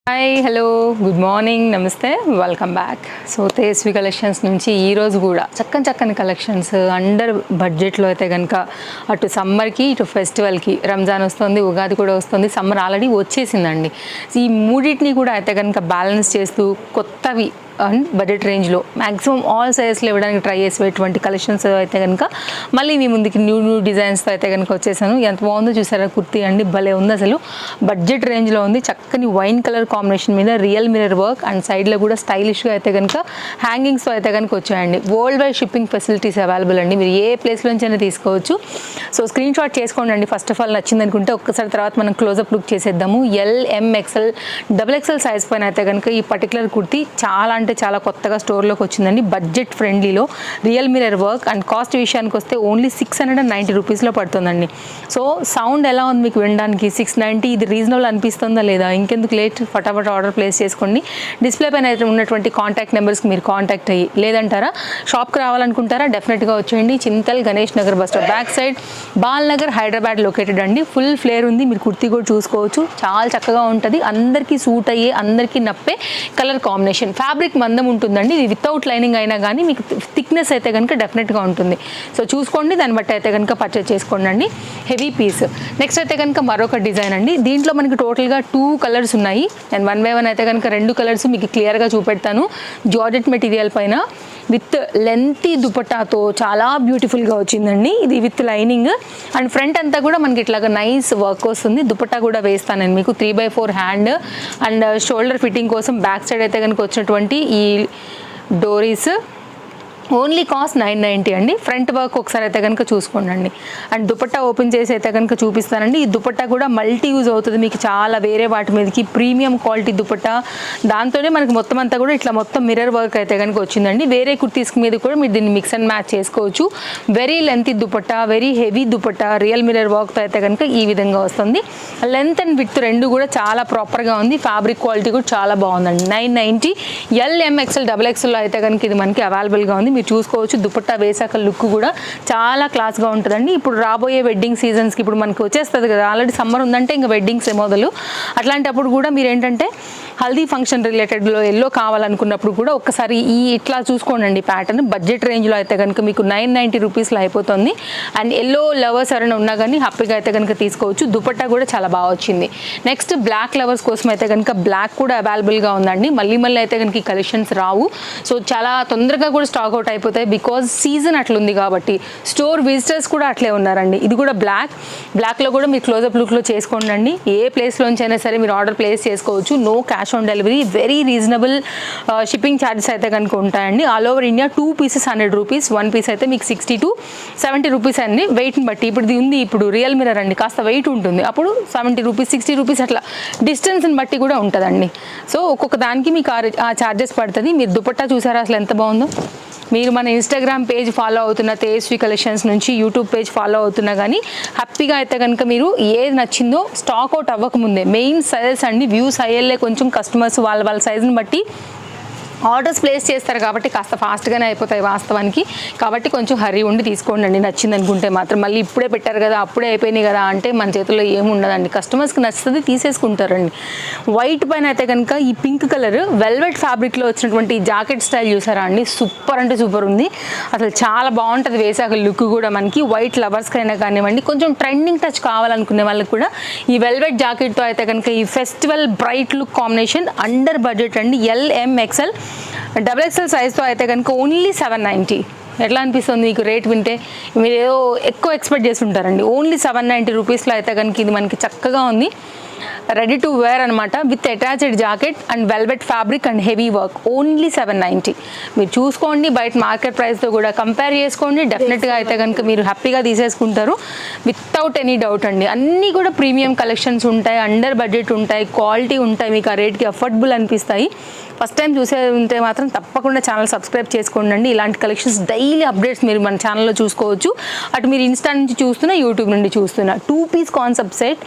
Hi hello good morning నమస్తే welcome back. So Tejaswi collections నుంచి ఈరోజు కూడా చక్కని కలెక్షన్స్ అండర్ బడ్జెట్లో అయితే కనుక అటు సమ్మర్కి ఇటు ఫెస్టివల్కి రంజాన్ వస్తుంది, ఉగాది కూడా వస్తుంది, సమ్మర్ ఆల్రెడీ వచ్చేసిందండి. ఈ మూడింటిని కూడా అయితే కనుక బ్యాలెన్స్ చేస్తూ కొత్తవి అండ్ బడ్జెట్ రేంజ్లో మ్యాక్సిమం ఆల్ సైజెస్లో ఇవ్వడానికి ట్రై చేసేటువంటి కలెక్షన్స్ అయితే కనుక మళ్ళీ మీ ముందుకి న్యూ డిజైన్స్తో అయితే కనుక వచ్చేసాను. ఎంత బాగుందో చూసారా కుర్తీ అండి, భలే ఉంది అసలు. బడ్జెట్ రేంజ్లో ఉంది, చక్కని వైన్ కలర్ కాంబినేషన్ మీద రియల్ మిర్రర్ వర్క్ అండ్ సైడ్లో కూడా స్టైలిష్గా అయితే కనుక హ్యాంగింగ్స్తో అయితే కనుక వచ్చాయండి. World wide shipping facilities available అండి, మీరు ఏ ప్లేస్ నుంచైనా తీసుకోవచ్చు. సో స్క్రీన్ షాట్ చేసుకోండి అండి. ఫస్ట్ ఆఫ్ ఆల్ నచ్చింది అనుకుంటే ఒక్కసారి తర్వాత మనం క్లోజప్ లుక్ చేసేద్దాము. LMXL XXL సైజ్ పైన అయితే కనుక ఈ పర్టికులర్ కుర్తీ చాలా అంటే చాలా కొత్తగా స్టోర్లోకి వచ్చిందండి. బడ్జెట్ ఫ్రెండ్లీలో real mirror work and cost విషయానికి వస్తే ఓన్లీ 690 రూపీస్లో పడుతుందండి. సో సౌండ్ ఎలా ఉంది మీకు వినడానికి? 690 ఇది రీజనబుల్ అనిపిస్తుందా లేదా? ఇంకెందుకు లేట్, ఫటాఫట్ ఆర్డర్ ప్లేస్ చేసుకోండి. డిస్ప్లే పైన అయితే ఉన్నటువంటి కాంటాక్ట్ నెంబర్స్కి మీరు కాంటాక్ట్ అయ్యి, లేదంటారా షాప్కి రావాలనుకుంటారా డెఫినెట్గా వచ్చేయండి. Chintal Ganesh Nagar bus stop back side Bal Nagar Hyderabad located అండి. ఫుల్ ఫ్లేర్ ఉంది, మీరు కుర్తీ కూడా చూసుకోవచ్చు, చాలా చక్కగా ఉంటుంది. అందరికీ సూట్ అయ్యే, అందరికీ నప్పే కలర్ కాంబినేషన్. ఫ్యాబ్రిక్ మందం ఉంటుందండి, ఇది వితౌట్ లైనింగ్ అయినా కానీ మీకు థిక్నెస్ అయితే కనుక డెఫినెట్గా ఉంటుంది. సో చూసుకోండి, దాన్ని బట్టి అయితే కనుక పర్చేస్ చేసుకోండి అండి. Heavy piece. నెక్స్ట్ అయితే కనుక మరొక డిజైన్ అండి. దీంట్లో మనకి టోటల్గా 2 కలర్స్ ఉన్నాయి. నేను 1 by 1 అయితే కనుక 2 కలర్స్ మీకు క్లియర్గా చూపెడతాను. జార్జెట్ మెటీరియల్ పైన విత్ లెంతీ దుపట్టాతో చాలా బ్యూటిఫుల్గా వచ్చిందండి. ఇది విత్ లైనింగ్ అండ్ ఫ్రంట్ అంతా కూడా మనకి ఇట్లాగా నైస్ వర్క్ వస్తుంది. దుపట్టా కూడా వేస్తాను నేను మీకు 3/4 హ్యాండ్ అండ్ షోల్డర్ ఫిట్టింగ్ కోసం బ్యాక్ సైడ్ అయితే కనుక వచ్చినటువంటి ఈ డోరీస్ ఓన్లీ కాస్ట్ 990 అండి. ఫ్రంట్ వర్క్ ఒకసారి అయితే కనుక చూసుకోండి. అండ్ దుపట్టా ఓపెన్ చేసి అయితే కనుక చూపిస్తానండి. ఈ దుపట్టా కూడా మల్టీ యూజ్ అవుతుంది మీకు, చాలా వేరే వాటి మీదకి ప్రీమియం క్వాలిటీ దుపట్టా. దాంతోనే మనకి మొత్తం అంతా కూడా ఇట్లా మొత్తం మిర్రర్ వర్క్ అయితే కనుక వచ్చిందండి. వేరే కుర్తీస్ మీద కూడా మీరు దీన్ని మిక్స్ అండ్ మ్యాచ్ చేసుకోవచ్చు. Very lengthy dupatta, very heavy dupatta, real mirror వర్క్తో అయితే కనుక ఈ విధంగా వస్తుంది. లెంత్ అండ్ విడ్త్ రెండు కూడా చాలా ప్రాపర్గా ఉంది. ఫ్యాబ్రిక్ క్వాలిటీ కూడా చాలా బాగుందండి. 990. LMXL XXL అయితే కనుక ఇది మనకి అవైలబుల్గా ఉంది, మీరు చూసుకోవచ్చు. దుపట్టా వేసాక లుక్ కూడా చాలా క్లాస్గా ఉంటుందండి. ఇప్పుడు రాబోయే వెడ్డింగ్ సీజన్స్కి ఇప్పుడు మనకి వచ్చేస్తుంది కదా, ఆల్రెడీ సమ్మర్ ఉందంటే ఇంకా వెడ్డింగ్స్ మొదలు. అట్లాంటప్పుడు కూడా మీరు ఏంటంటే హల్దీ ఫంక్షన్ రిలేటెడ్లో ఎల్లో కావాలనుకున్నప్పుడు కూడా ఒక్కసారి ఇట్లా చూసుకోండి ప్యాటర్న్. బడ్జెట్ రేంజ్లో అయితే కనుక మీకు 990 రూపీస్లో అయిపోతుంది. అండ్ ఎల్లో లవర్స్ ఎవరైనా ఉన్నా కానీ హ్యాపీగా అయితే కనుక తీసుకోవచ్చు. దుపట్టా కూడా చాలా బాగా వచ్చింది. నెక్స్ట్ బ్లాక్ లవర్స్ కోసం అయితే కనుక బ్లాక్ కూడా అవైలబుల్గా ఉందండి. మళ్ళీ అయితే కనుక ఈ కలెక్షన్స్ రావు, సో చాలా తొందరగా కూడా స్టాక్ అవుట్ అయిపోతాయి. బికాజ్ సీజన్ అట్లుంది కాబట్టి స్టోర్ విజిటర్స్ కూడా అట్లే ఉన్నారండి. ఇది కూడా బ్లాక్లో కూడా మీరు క్లోజప్ లుక్లో చేసుకోండి. ఏ ప్లేస్లోంచి అయినా సరే మీరు ఆర్డర్ ప్లేస్ చేసుకోవచ్చు. No cash on delivery, very reasonable shipping charges అయితే కనుక ఉంటాయండి. All over India 2 pieces 100 rupees, 1 piece అయితే మీకు 60 to 70 రూపీస్ అండి. వెయిట్ని బట్టి ఇప్పుడు ఇది ఉంది, ఇప్పుడు రియల్ మిర్రర్ అండి కాస్త వెయిట్ ఉంటుంది, అప్పుడు 70 రూపీస్ 60 రూపీస్ అట్లా డిస్టెన్స్ని బట్టి కూడా ఉంటుందండి. సో ఒక్కొక్క దానికి మీకు ఆ ఛార్జెస్ పడుతుంది. మీరు దుపట్టా చూసారా అసలు ఎంత బాగుందో? మీరు మన ఇన్స్టాగ్రామ్ పేజ్ ఫాలో అవుతున్న తేజస్వి కలెక్షన్స్ నుంచి యూట్యూబ్ పేజ్ ఫాలో అవుతున్నా కానీ హ్యాపీగా అయితే కనుక మీరు ఏది నచ్చిందో స్టాక్ అవుట్ అవ్వకముందే మెయిన్ సైజెస్ అండి, వ్యూస్ అయ్యేలే కొంచెం కస్టమర్స్ వాళ్ళ సైజుని బట్టి ఆర్డర్స్ ప్లేస్ చేస్తారు కాబట్టి కాస్త ఫాస్ట్గానే అయిపోతాయి వాస్తవానికి. కాబట్టి కొంచెం హరీ ఉండి తీసుకోండి అండి, నచ్చింది అనుకుంటే మాత్రం. మళ్ళీ ఇప్పుడే పెట్టారు కదా, అప్పుడే అయిపోయినాయి కదా అంటే మన చేతుల్లో ఏముండదండి. కస్టమర్స్కి నచ్చుతుంది, తీసేసుకుంటారండి. వైట్ పైన అయితే కనుక ఈ పింక్ కలర్ వెల్వెట్ ఫ్యాబ్రిక్లో వచ్చినటువంటి జాకెట్ స్టైల్ చూసారా అండి, సూపర్ అంటే సూపర్ ఉంది అసలు, చాలా బాగుంటుంది. వేసాక లుక్ కూడా మనకి వైట్ లవర్స్కి అయినా కానివ్వండి, కొంచెం ట్రెండింగ్ టచ్ కావాలనుకునే వాళ్ళకి కూడా ఈ వెల్వెట్ జాకెట్తో అయితే కనుక ఈ festival bright look combination under budget అండి. LMXL XXL సైజ్తో అయితే కనుక ఓన్లీ 790. ఎట్లా అనిపిస్తుంది మీకు రేట్ వింటే? మీరు ఏదో ఎక్కువ ఎక్స్పెక్ట్ చేసి ఉంటారండి. ఓన్లీ 790 రూపీస్లో అయితే కనుక ఇది మనకి చక్కగా ఉంది. రెడీ టు వేర్ అనమాట, with attached jacket and velvet fabric and heavy work. Only 790. మీరు చూసుకోండి, బయట మార్కెట్ ప్రైస్తో కూడా కంపేర్ చేసుకోండి. డెఫినెట్గా అయితే కనుక మీరు హ్యాపీగా తీసేసుకుంటారు వితౌట్ ఎనీ డౌట్ అండి. అన్నీ కూడా ప్రీమియం కలెక్షన్స్ ఉంటాయి, అండర్ బడ్జెట్ ఉంటాయి, క్వాలిటీ ఉంటాయి, మీకు ఆ రేట్కి అఫోర్డబుల్ అనిపిస్తాయి. ఫస్ట్ టైం చూసే ఉంటే మాత్రం తప్పకుండా ఛానల్ సబ్స్క్రైబ్ చేసుకోండి. ఇలాంటి కలెక్షన్స్ డైలీ అప్డేట్స్ మీరు మన ఛానల్లో చూసుకోవచ్చు. అటు మీరు ఇన్స్టా నుంచి చూస్తున్నా, యూట్యూబ్ నుండి చూస్తున్నా. 2 పీస్ కాన్సెప్ట్ సెట్,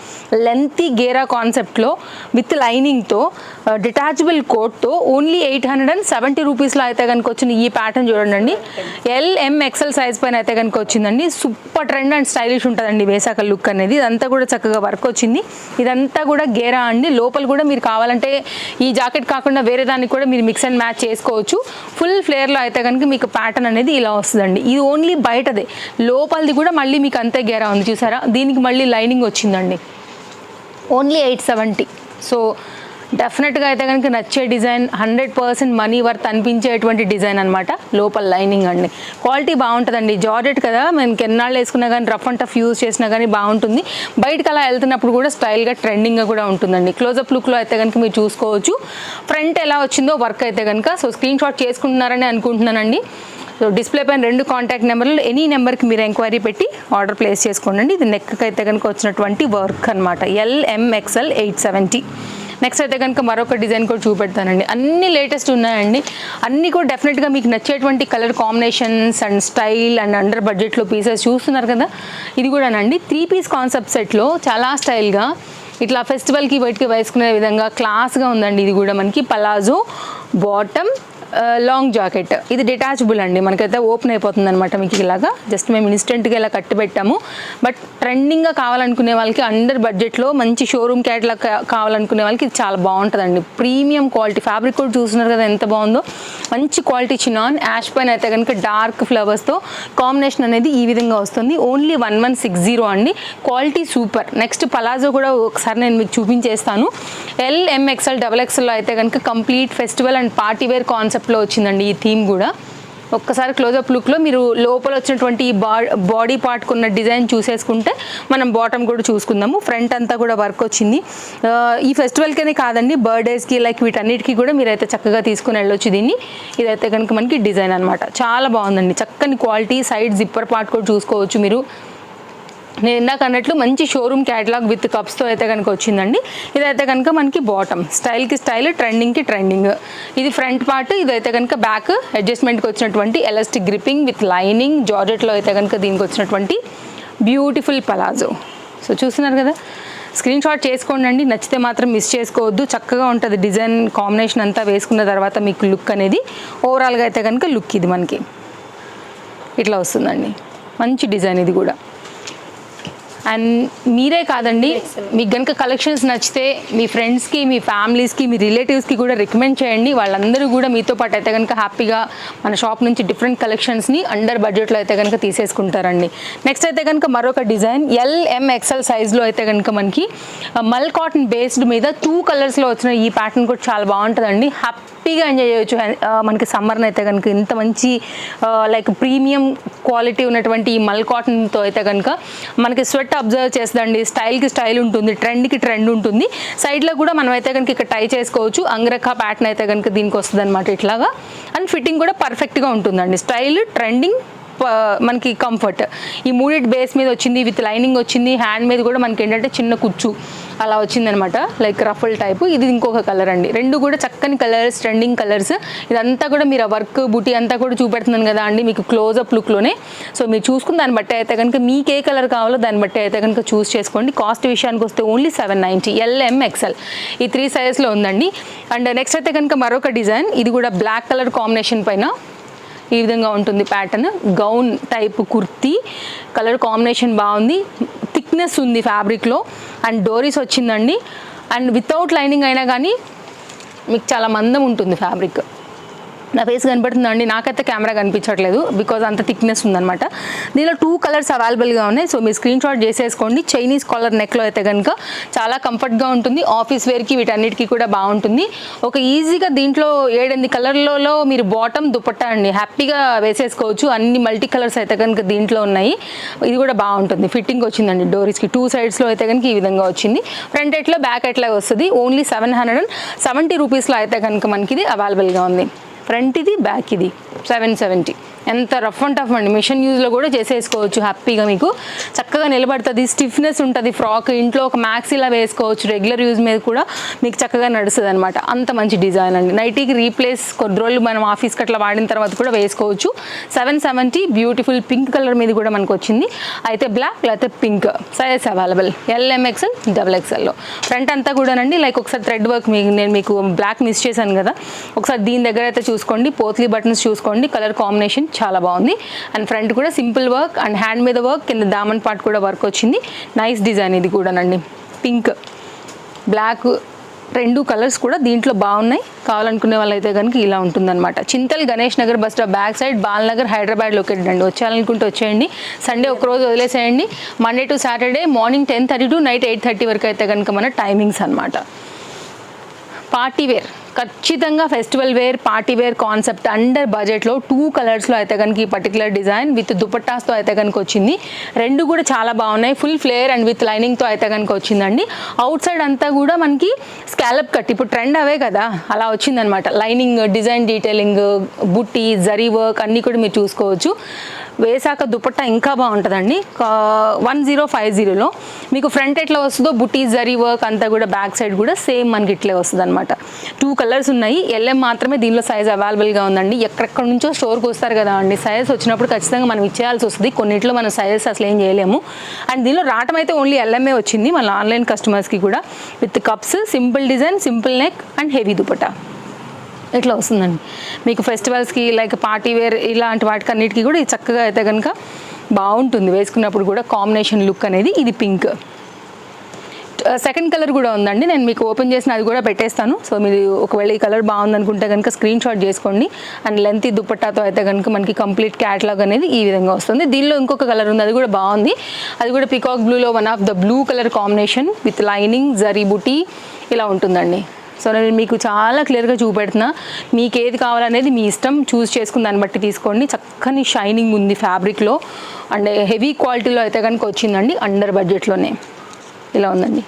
లెంతీ గేరా గేరా కాన్సెప్ట్లో విత్ లైనింగ్తో డిటాచబుల్ కోట్తో ఓన్లీ 870 రూపీస్లో అయితే కనుక వచ్చింది ఈ ప్యాటర్న్ చూడండి. LMXL సైజ్ పైన అయితే కనుక వచ్చిందండి. సూపర్ ట్రెండ్ అండ్ స్టైలిష్ ఉంటుందండి వేసాక లుక్ అనేది. ఇదంతా కూడా చక్కగా వర్క్ వచ్చింది. ఇదంతా కూడా గేరా అండి. లోపల కూడా మీరు కావాలంటే ఈ జాకెట్ కాకుండా వేరే దానికి కూడా మీరు మిక్స్ అండ్ మ్యాచ్ చేసుకోవచ్చు. ఫుల్ ఫ్లేర్లో అయితే కనుక మీకు ప్యాటర్న్ అనేది ఇలా వస్తుందండి. ఇది ఓన్లీ బయటదే, లోపలిది కూడా మళ్ళీ మీకు అంతే గేరా ఉంది చూసారా. దీనికి మళ్ళీ లైనింగ్ వచ్చిందండి. ఓన్లీ 870. సో డెఫినెట్గా అయితే కనుక నచ్చే డిజైన్, 100% మనీ వర్త్ అనిపించేటువంటి డిజైన్ అనమాట. లోపల లైనింగ్ అండి, క్వాలిటీ బాగుంటుందండి. జార్జెట్ కదా, మేము ఎన్నాళ్ళు వేసుకున్నా కానీ రఫ్ అండ్ టఫ్ యూజ్ చేసినా కానీ బాగుంటుంది. బయటకు అలా వెళ్తున్నప్పుడు కూడా స్టైల్గా ట్రెండింగ్గా కూడా ఉంటుందండి. క్లోజప్ లుక్లో అయితే కనుక మీరు చూసుకోవచ్చు. ఫ్రంట్ ఎలా వచ్చిందో వర్క్ అయితే కనుక. సో స్క్రీన్ షాట్ చేసుకుంటున్నారని అనుకుంటున్నానండి. సో డిస్ప్లే పైన 2 కాంటాక్ట్ నెంబర్లు, ఎనీ నెంబర్కి మీరు ఎంక్వైరీ పెట్టి ఆర్డర్ ప్లేస్ చేసుకోండి. ఇది నెక్కి అయితే కనుక వచ్చినటువంటి వర్క్ అనమాట. LMXL 870. నెక్స్ట్ అయితే కనుక మరొక డిజైన్ కూడా చూపెడతానండి. అన్ని లేటెస్ట్ ఉన్నాయండి. అన్నీ కూడా డెఫినెట్గా మీకు నచ్చేటువంటి colour combinations and style and under బడ్జెట్లో పీసెస్ చూస్తున్నారు కదా. ఇది కూడానండి 3 పీస్ కాన్సెప్ట్ సెట్లో చాలా స్టైల్గా ఇట్లా ఫెస్టివల్కి బయటికి వేసుకునే విధంగా క్లాస్గా ఉందండి. ఇది కూడా మనకి పలాజో బాటమ్ లాంగ్ జాకెట్. ఇది డిటాచబుల్ అండి, మనకైతే ఓపెన్ అయిపోతుంది అనమాట. మీకు ఇలాగా జస్ట్ మేము ఇన్స్టెంట్గా ఇలా కట్టి పెట్టాము. బట్ ట్రెండింగ్గా కావాలనుకునే వాళ్ళకి, అండర్ బడ్జెట్లో మంచి షోరూమ్ క్యాట్లాగ్ కావాలనుకునే వాళ్ళకి ఇది చాలా బాగుంటుందండి. ప్రీమియం క్వాలిటీ ఫ్యాబ్రిక్ కూడా చూస్తున్నారు కదా ఎంత బాగుందో. మంచి క్వాలిటీ చినాన్ యాష్ పైన అయితే కనుక డార్క్ ఫ్లవర్స్తో కాంబినేషన్ అనేది ఈ విధంగా వస్తుంది. ఓన్లీ 1160 అండి. Quality super. నెక్స్ట్ పలాజో కూడా ఒకసారి నేను మీకు చూపించేస్తాను. LMXL XXL అయితే కనుక complete festival and party wear కాన్సెప్ట్లో వచ్చిందండి ఈ థీమ్ కూడా. ఒక్కసారి క్లోజప్ లుక్లో మీరు లోపల వచ్చినటువంటి ఈ బాడీ పార్ట్కి ఉన్న డిజైన్ చూసేసుకుంటే మనం బాటమ్ కూడా చూసుకుందాము. ఫ్రంట్ అంతా కూడా వర్క్ వచ్చింది. ఈ ఫెస్టివల్కనే కాదండి, బర్త్డేస్కి లైక్ వీటన్నిటికీ కూడా మీరైతే చక్కగా తీసుకుని వెళ్ళొచ్చు దీన్ని. ఇదైతే కనుక మనకి డిజైన్ అనమాట. చాలా బాగుందండి, చక్కని క్వాలిటీ. సైడ్ జిప్పర్ పార్ట్ కూడా చూసుకోవచ్చు మీరు. నేను ఇందాక అన్నట్లు మంచి షోరూమ్ క్యాటలాగ్ విత్ కప్స్తో అయితే కనుక వచ్చిందండి. ఇదైతే కనుక మనకి బాటమ్, స్టైల్కి స్టైల్, ట్రెండింగ్కి ట్రెండింగ్. ఇది ఫ్రంట్ పార్ట్. ఇదైతే కనుక బ్యాక్ అడ్జస్ట్మెంట్కి వచ్చినటువంటి ఎలాస్టిక్ గ్రిప్పింగ్ విత్ లైనింగ్. జార్జెట్లో అయితే కనుక దీనికి వచ్చినటువంటి బ్యూటిఫుల్ పలాజో. సో చూస్తున్నారు కదా, స్క్రీన్ షాట్ చేసుకోండి. నచ్చితే మాత్రం మిస్ చేసుకోవద్దు. చక్కగా ఉంటుంది డిజైన్ కాంబినేషన్ అంతా వేసుకున్న తర్వాత మీకు లుక్ అనేది. ఓవరాల్గా అయితే కనుక లుక్ ఇది మనకి ఇట్లా వస్తుందండి. మంచి డిజైన్ ఇది కూడా. అండ్ మీరే కాదండి, మీకు కనుక కలెక్షన్స్ నచ్చితే మీ ఫ్రెండ్స్కి, మీ ఫ్యామిలీస్కి, మీ రిలేటివ్స్కి కూడా రికమెండ్ చేయండి. వాళ్ళందరూ కూడా మీతో పాటు అయితే కనుక హ్యాపీగా మన షాప్ నుంచి డిఫరెంట్ కలెక్షన్స్ని అండర్ బడ్జెట్లో అయితే కనుక తీసేసుకుంటారండి. నెక్స్ట్ అయితే కనుక మరొక డిజైన్ LMXL సైజ్లో అయితే కనుక మనకి మల్ కాటన్ బేస్డ్ మీద 2 కలర్స్లో వచ్చిన ఈ ప్యాటర్న్ కూడా చాలా బాగుంటుందండి. హ్యాపీగా ఎంజాయ్ చేయొచ్చు. మనకి సమ్మర్ని అయితే కనుక ఇంత మంచి లైక్ ప్రీమియం క్వాలిటీ ఉన్నటువంటి ఈ మల్ కాటన్తో అయితే కనుక మనకి స్వెట్ అబ్జర్వ్ చేస్తుందండి. స్టైల్కి స్టైల్ ఉంటుంది, ట్రెండ్కి ట్రెండ్ ఉంటుంది. సైడ్లో కూడా మనం అయితే కనుక ఇక్కడ టై చేసుకోవచ్చు. అంగరఖా ప్యాటర్న్ అయితే కనుక దీనికి వస్తుంది అనమాట ఇట్లాగా. అండ్ ఫిట్టింగ్ కూడా పర్ఫెక్ట్గా ఉంటుందండి. స్టైల్, ట్రెండింగ్, మనకి కంఫర్ట్. ఈ మూడిటి బేస్ మీద వచ్చింది, విత్ లైనింగ్ వచ్చింది. హ్యాండ్ మీద కూడా మనకి ఏంటంటే చిన్న కుచ్చు అలా వచ్చిందనమాట, లైక్ రఫుల్ టైపు. ఇది ఇంకొక కలర్ అండి. 2 కూడా చక్కని కలర్స్, ట్రెండింగ్ కలర్స్. ఇదంతా కూడా మీరు ఆ వర్క్ బూటీ అంతా కూడా చూపెడుతున్నాను కదా అండి మీకు క్లోజప్ లుక్లోనే. సో మీరు చూసుకుని దాన్ని బట్టి అయితే కనుక మీకు ఏ కలర్ కావాలో దాన్ని బట్టి అయితే కనుక చూస్ చేసుకోండి. కాస్ట్ విషయానికి వస్తే ఓన్లీ 790. LMXL ఈ 3 సైజెస్లో ఉందండి. అండ్ నెక్స్ట్ అయితే కనుక మరొక డిజైన్. ఇది కూడా బ్లాక్ కలర్ కాంబినేషన్ పైన ఈ విధంగా ఉంటుంది pattern. Gown type kurti colour combination బాగుంది. థిక్నెస్ ఉంది ఫ్యాబ్రిక్లో. అండ్ డోరీస్ వచ్చిందండి. అండ్ వితౌట్ లైనింగ్ అయినా కానీ మీకు చాలా మందం ఉంటుంది ఫ్యాబ్రిక్. నా ఫేస్ కనపడుతుందండి, నాకైతే కెమెరా కనిపించట్లేదు బికాజ్ అంత థిక్నెస్ ఉందన్నమాట. దీనిలో 2 కలర్స్ అవైలబుల్గా ఉన్నాయి. సో మీరు స్క్రీన్ షాట్ చేసేసుకోండి. చైనీస్ కాలర్ నెక్లో అయితే కనుక చాలా కంఫర్ట్గా ఉంటుంది. ఆఫీస్ వేర్కి వీటన్నిటికీ కూడా బాగుంటుంది. ఒక ఈజీగా దీంట్లో 7-8 కలర్లలో మీరు బాటమ్ దుపట్టా అండి హ్యాపీగా వేసేసుకోవచ్చు. అన్ని మల్టీ కలర్స్ అయితే కనుక దీంట్లో ఉన్నాయి. ఇది కూడా బాగుంటుంది. ఫిట్టింగ్ వచ్చిందండి డోరీస్కి 2 సైడ్స్లో అయితే కనుక ఈ విధంగా వచ్చింది. ఫ్రంట్ ఎట్లా, బ్యాక్ ఎట్లా వస్తుంది. ఓన్లీ 770 రూపీస్లో అయితే కనుక మనకి ఇది అవైలబుల్గా ఉంది. ఫ్రంట్ ఇది, బ్యాక్ ఇది 770. ఎంత రఫ్ అండ్ టఫ్ అండి, మిషన్ యూజ్లో కూడా చేసేసుకోవచ్చు హ్యాపీగా. మీకు చక్కగా నిలబడుతుంది, స్టిఫ్నెస్ ఉంటుంది. ఫ్రాక్ ఇంట్లో ఒక మ్యాక్సీలా వేసుకోవచ్చు, రెగ్యులర్ యూజ్ మీద కూడా మీకు చక్కగా నడుస్తుంది అనమాట. అంత మంచి డిజైన్ అండి. నైటీకి రీప్లేస్ కొద్ది రోజులు మనం ఆఫీస్కి అట్లా వాడిన తర్వాత కూడా వేసుకోవచ్చు. 770 బ్యూటిఫుల్ పింక్ కలర్ మీద కూడా మనకు వచ్చింది. అయితే బ్లాక్ లేకపోతే pink sizes available LMXL XXL. Front అంతా కూడానండి లైక్ ఒకసారి థ్రెడ్ వర్క్, నేను మీకు బ్లాక్ మిస్ చేశాను కదా, ఒకసారి దీని దగ్గర అయితే చూసుకోండి. పోత్లీ బటన్స్ చూసుకోండి, కలర్ కాంబినేషన్ చాలా బాగుంది. అండ్ ఫ్రంట్ కూడా సింపుల్ వర్క్ అండ్ హ్యాండ్ మీద వర్క్, కింద దామన్ పార్ట్ కూడా వర్క్ వచ్చింది. నైస్ డిజైన్ ఇది కూడానండి. పింక్ బ్లాక్ రెండు కలర్స్ కూడా దీంట్లో బాగున్నాయి. కావాలనుకునే వాళ్ళైతే కనుక ఇలా ఉంటుందన్నమాట. Chintal Ganesh Nagar bus stop back side, Balnagar, Hyderabad located అండి. వచ్చేయాలనుకుంటే వచ్చేయండి. సండే ఒకరోజు వదిలేసేయండి. Monday to Saturday morning 10:30 to night 8:30 వరకు అయితే కనుక మన టైమింగ్స్ అనమాట. పార్టీ వేర్, ఖచ్చితంగా festival wear, party wear concept under బడ్జెట్లో 2 కలర్స్లో అయితే కనుక ఈ పర్టికులర్ డిజైన్ విత్ దుపట్టాస్తో అయితే కనుక వచ్చింది. రెండు కూడా చాలా బాగున్నాయి. ఫుల్ ఫ్లేర్ అండ్ విత్ లైనింగ్తో అయితే కనుక వచ్చిందండి. అవుట్ సైడ్ అంతా కూడా మనకి స్కాలప్ కట్, ఇప్పుడు ట్రెండ్ అవే కదా, అలా వచ్చిందనమాట. లైనింగ్ డిజైన్ డీటెయిలింగ్, బుట్టి, జరీ వర్క్ అన్నీ కూడా మీరు చూసుకోవచ్చు. వేసాక దుపట్టా ఇంకా బాగుంటుందండి. 1050లో మీకు ఫ్రంట్ ఎట్లా వస్తుందో బుట్టి జరీ వర్క్ అంతా కూడా బ్యాక్ సైడ్ కూడా సేమ్ మనకి ఇట్లే వస్తుంది అనమాట. 2 కలర్స్ ఉన్నాయి. LM మాత్రమే దీనిలో సైజ్ అవైలబుల్గా ఉందండి. ఎక్కడెక్కడ నుంచో స్టోర్కి వస్తారు కదా అండి, సైజ్ వచ్చినప్పుడు ఖచ్చితంగా మనం ఇచ్చేయాల్సి వస్తుంది. కొన్నిట్లో మనం సైజెస్ అసలు ఏం చేయలేము. అండ్ దీనిలో రావటం అయితే ఓన్లీ LMఏ వచ్చింది మన ఆన్లైన్ కస్టమర్స్కి కూడా. With cups, simple design, simple neck and heavy dupatta ఇట్లా వస్తుందండి. మీకు ఫెస్టివల్స్కి లైక్ పార్టీ వేర్ ఇలాంటి వాటికి అన్నిటికీ కూడా ఇది చక్కగా అయితే కనుక బాగుంటుంది వేసుకున్నప్పుడు కూడా. కాంబినేషన్ లుక్ అనేది ఇది పింక్. సెకండ్ కలర్ కూడా ఉందండి, నేను మీకు ఓపెన్ చేసిన అది కూడా పెట్టేస్తాను. సో మీరు ఒకవేళ ఈ కలర్ బాగుందనుకుంటే కనుక స్క్రీన్ షాట్ చేసుకోండి. అండ్ లెంత్ దుపట్టాతో అయితే కనుక మనకి కంప్లీట్ క్యాటలాగ్ అనేది ఈ విధంగా వస్తుంది. దీనిలో ఇంకొక కలర్ ఉంది, అది కూడా బాగుంది. అది కూడా పికాక్ బ్లూలో one of the blue colour combination with lining, zari buti ఇలా ఉంటుందండి. సో నేను మీకు చాలా క్లియర్గా చూపెడుతున్నా. మీకు ఏది కావాలనేది మీ ఇష్టం, చూస్ చేసుకుని దాన్ని బట్టి తీసుకోండి. చక్కని షైనింగ్ ఉంది ఫ్యాబ్రిక్లో అండ్ హెవీ క్వాలిటీలో అయితే కనుక వచ్చిందండి. అండర్ బడ్జెట్లోనే ఇలా ఉందండి.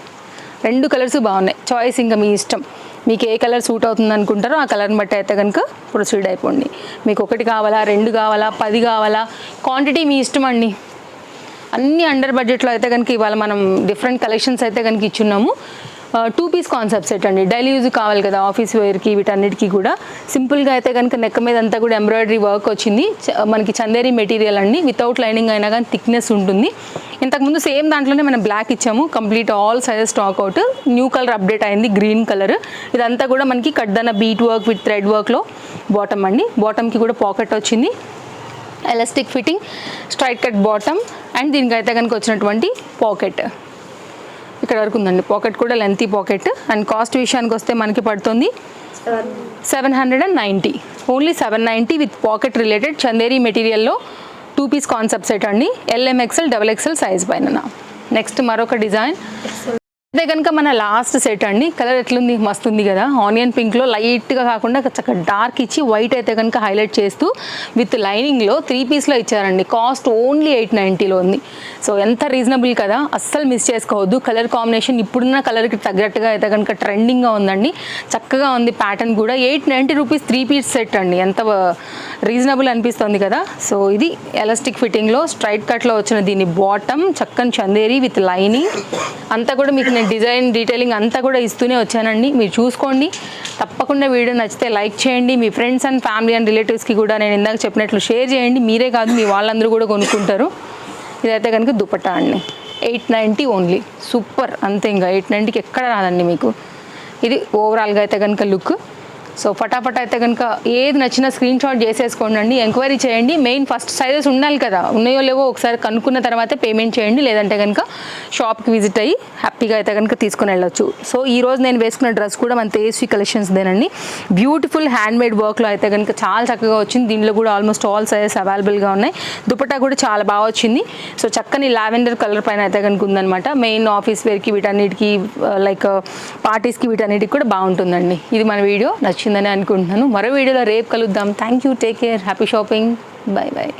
2 కలర్స్ బాగున్నాయి. చాయిస్ ఇంకా మీ ఇష్టం, మీకు ఏ కలర్ సూట్ అవుతుంది అనుకుంటారో ఆ కలర్ని బట్టి అయితే కనుక ప్రొసీడ్ అయిపోండి. మీకు 1 కావాలా, 2 కావాలా, 10 కావాలా, క్వాంటిటీ మీ ఇష్టం అండి. అన్ని అండర్ బడ్జెట్లో అయితే కనుక ఇవాళ మనం డిఫరెంట్ కలెక్షన్స్ అయితే కనుక ఇచ్చున్నాము. 2 పీస్ కాన్సెప్ట్ సెట్ అండి. డైలీ యూజ్ కావాలి కదా ఆఫీస్ వేర్కి, వీటన్నిటికీ కూడా సింపుల్గా అయితే కనుక నెక్ మీద అంతా కూడా ఎంబ్రాయిడరీ వర్క్ వచ్చింది. మనకి చందేరి మెటీరియల్ అండి, వితౌట్ లైనింగ్ అయినా కానీ థిక్నెస్ ఉంటుంది. ఇంతకుముందు సేమ్ దాంట్లోనే మనం బ్లాక్ ఇచ్చాము. Complete all sizes stock out. New colour update అయింది, గ్రీన్ కలర్. ఇదంతా కూడా మనకి కడ్దన బీట్ వర్క్ విత్ థ్రెడ్ వర్క్లో బాటమ్ అండి. బాటమ్కి కూడా పాకెట్ వచ్చింది, elastic fitting, straight cut bottom and దీనికి అయితే కనుక వచ్చినటువంటి పాకెట్ ఇక్కడ వరకు ఉందండి. పాకెట్ కూడా లెంతీ పాకెట్. అండ్ కాస్ట్ విషయానికి వస్తే మనకి పడుతుంది 790, only 790 with pocket related Chanderi మెటీరియల్లో 2 పీస్ కాన్సెప్ట్ సెట్ అండి. LMXL XXL సైజ్ పైన. నెక్స్ట్ మరొక డిజైన్ అదే కనుక మన లాస్ట్ సెట్ అండి. కలర్ ఎట్లుంది, మస్తు ఉంది కదా. ఆనియన్ పింక్లో లైట్గా కాకుండా చక్కగా డార్క్ ఇచ్చి వైట్ అయితే కనుక హైలైట్ చేస్తూ విత్ లైనింగ్లో 3 పీస్లో ఇచ్చారండి. కాస్ట్ ఓన్లీ 890లో ఉంది. సో ఎంత రీజనబుల్ కదా, అస్సలు మిస్ చేసుకోవద్దు. కలర్ కాంబినేషన్ ఇప్పుడున్న కలర్కి తగ్గట్టుగా అయితే కనుక ట్రెండింగ్గా ఉందండి. చక్కగా ఉంది ప్యాటర్న్ కూడా. 890 రూపీస్ 3 పీస్ సెట్ అండి, ఎంత రీజనబుల్ అనిపిస్తుంది కదా. సో ఇది ఎలాస్టిక్ ఫిట్టింగ్లో స్ట్రైట్ కట్లో వచ్చిన దీని బాటమ్, చక్కని చందేరి విత్ లైనింగ్ అంతా కూడా మీకు నేను డిజైన్ డీటెయిలింగ్ అంతా కూడా ఇస్తూనే వచ్చానండి. మీరు చూసుకోండి. తప్పకుండా వీడియో నచ్చితే లైక్ చేయండి. మీ ఫ్రెండ్స్ అండ్ ఫ్యామిలీ అండ్ రిలేటివ్స్కి కూడా నేను ఇందాక చెప్పినట్లు షేర్ చేయండి. మీరే కాదు మీ వాళ్ళందరూ కూడా కొనుక్కుంటారు. ఇదైతే కనుక దుపట్టా అండి, 890 ఓన్లీ. సూపర్, అంతే. ఇంకా 890కి ఎక్కడ రాదండి మీకు. ఇది ఓవరాల్గా అయితే కనుక లుక్. సో ఫటాఫట్ అయితే కనుక ఏది నచ్చినా స్క్రీన్ షాట్ చేసేసుకోండి. ఎంక్వైరీ చేయండి. మెయిన్ ఫస్ట్ సైజెస్ ఉండాలి కదా, ఉన్నాయో లేవో ఒకసారి కనుక్కున్న తర్వాతే పేమెంట్ చేయండి. లేదంటే కనుక షాప్కి విజిట్ అయ్యి హ్యాపీగా అయితే కనుక తీసుకుని వెళ్ళొచ్చు. సో ఈరోజు నేను వేసుకున్న డ్రెస్ కూడా మన తేజస్వి కలెక్షన్స్దేనండి. బ్యూటిఫుల్ హ్యాండ్మేడ్ వర్క్లో అయితే కనుక చాలా చక్కగా వచ్చింది. దీనిలో కూడా ఆల్మోస్ట్ ఆల్ సైజెస్ అవైలబుల్గా ఉన్నాయి. దుపట్టా కూడా చాలా బాగా వచ్చింది. సో చక్కని లావెండర్ కలర్ పైన అయితే కనుక ఉందనమాట. మెయిన్ ఆఫీస్ వేర్కి వీటన్నిటికీ లైక్ పార్టీస్కి వీటన్నిటికి కూడా బాగుంటుందండి. ఇది మన వీడియో నచ్చిందని అనుకుంటున్నాను. మరో వీడియోలో రేపు కలుద్దాం. Thank you, take care, happy shopping, bye bye.